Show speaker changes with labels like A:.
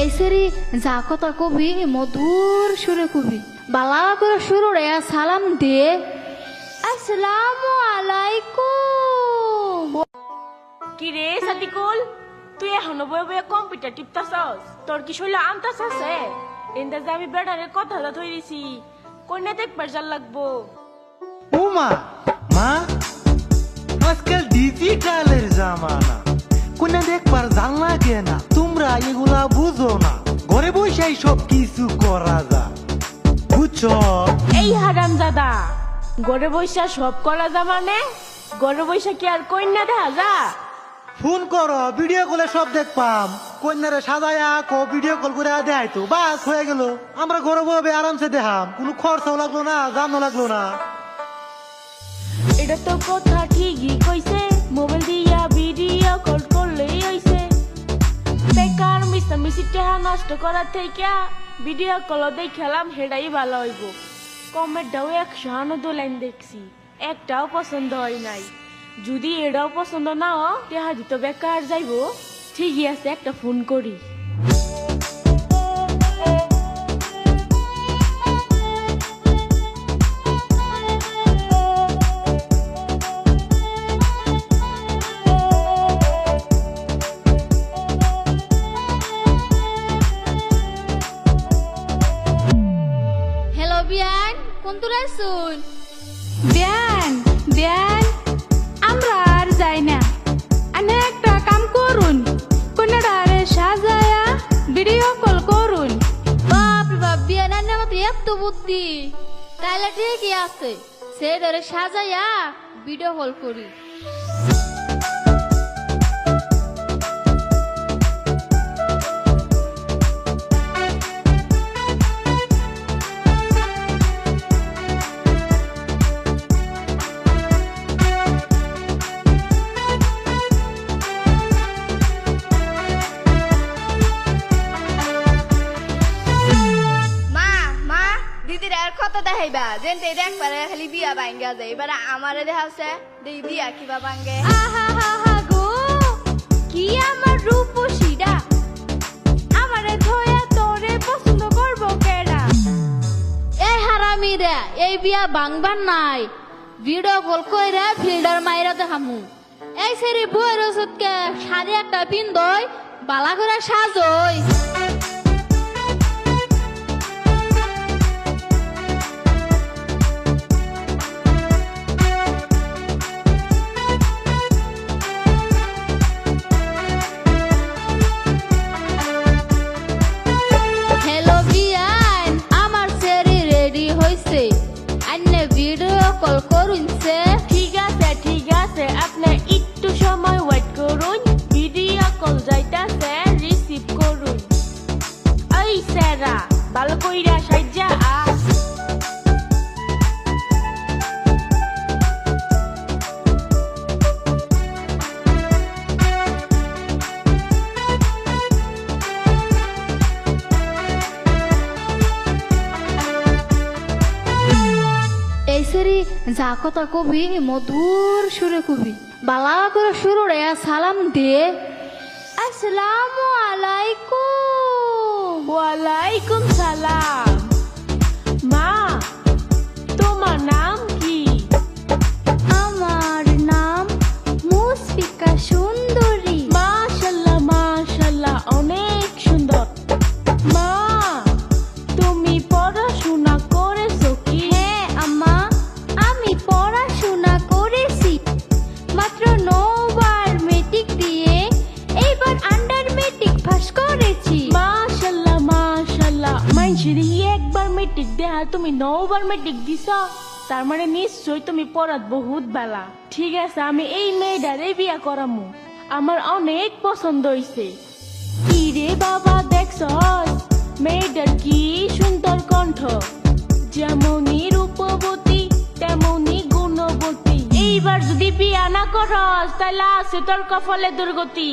A: এই সেরি যা কথা কবি মধুর সুরে কবি বালা করে শুরু রে সালাম দে আসসালামু আলাইকুম।
B: কি রে সাদিকুল, তুই এখনো বয়ে বয়ে কম্পিউটার টিপতাছস? তোর কি শৈল আনতাস আছে? এন্দাজ আমি বেড়ারে কথা ধরে দিছি, কন্যা দেখবার জাল লাগবো।
C: উমা মা, আজকাল ডিজিটালের জামানা, কোনে দেখবার জাল লাগে না। তোমরা এগুলা বুঝো না, ঘরে বসে সব কিছু করা যায়, বুঝছো?
B: এই হারামজাদা, ঘরে বৈশা সব করা যা মানে? ঘরে বৈশা কি আর কন্যা দেখা যা?
C: ফোন করো, ভিডিও কলে সব দেখপাম। কন্যারে সাজায়া কো ভিডিও কল করে দেখাই তো বাস হয়ে গেল। আমরা ঘরে বসে আরামসে দেখাম, কোনো খরচাও লাগলো না, জানো লাগলো না।
B: এটা তো কথা ঠিকই কইছে, মোবাইল দিয়া ভিডিও কল করলেই হইছে। বেকার মিশামিশি টাকা নষ্ট করার থেকে ভিডিও কল দেখালাম, হেডাই ভালো হইব। কমেন্টটাও 192 লাইন দেখছি, একটাও পছন্দ হয় নাই। যদি এটাও পছন্দ না হয় টাকা দিতে বেকার যাইব। ঠিকই আছে, একটা ফোন করি।
A: হ্যালো বিয়ান, কোন তোরা শুন?
D: বিয়ান বিয়ান, আমরা আর যাই না। আনে একটা কাম করুন, কোনটারে সাজায়া ভিডিও কল করুন।
A: বাপ রে বাপ, বিয়ানের নামে তো এত বুদ্ধি। তাইলে ঠিকই আছে, সে ধরে সাজাইয়া ভিডিও কল করি।
E: মা মা দিদির আর কত দেখাইবা যেন দেখবারে খালি বিয়া ভাঙ্গা যায়। এবার আমারে দেখাচ্ছে দেই বিয়া কিবা ভাঙ্গে।
D: আহা হা হা গো, কি আমার রূপসীরা, আমারে ধোয়া তোরে পছন্দ করবো কেডা?
A: এই হারামিরা, এই বিয়া ভাঙবার নাই, ভিডিও কল কইরা ফিল্ডার মাইরা দেখামু। এই সেরি বইয়ের ওষুধকে শাড়ি একটা পিন্দই, বালা করে সাজই। হ্যালো বিয়ান, আমার সেরি রেডি হইছে, আন্নে ভিডিও কল করুনছে।
B: ঠিক আছে, আপনি একটু সময় ওয়েট করুন, ভিডিও কল যাইতাছে, রিসিভ করুন। এই সেরা, ভালো কইরা সাইজা আ।
A: এই সেরি যা কথা কবি মধুর সুরে কবি বালা করে শুরু রে সালাম দে আসসালামু আলাইকুম।
B: ওয়ালাইকুম সালাম। মা, তোমার নাম কি?
A: আমার নাম মুসফিকা সুন্দরী।
B: মাশাআল্লাহ মাশাআল্লাহ, অনেক সুন্দর। মা, তুমি পড়াশোনা করেছো কি?
A: হ্যাঁ আম্মা, আমি পড়াশোনা করেছি, মাত্র 9 বার মেট্রিক দিয়ে এইবার আন্ডার মেট্রিক পাস করেছি।
B: মাশাআল্লাহ মাশাআল্লাহ, মাইনছিরি একবার মেট্রিক দেয়া তুমি 9 বার মেট্রিক দিছ, তার মানে নিশ্চয় তুমি পড়াত বহুত বালা। ঠিক আছে, আমি এই মেয়েটারে বিয়া করামু, আমার অনেক পছন্দ হইছে। কি রে বাবা, দেখছস মেয়েটার কি সুন্দর কণ্ঠ, যেমনই রূপবতী তেমনই গুণবতী। এইবার যদি বিয়া না করস তাহলে আছে তোর কপালে দুর্গতি।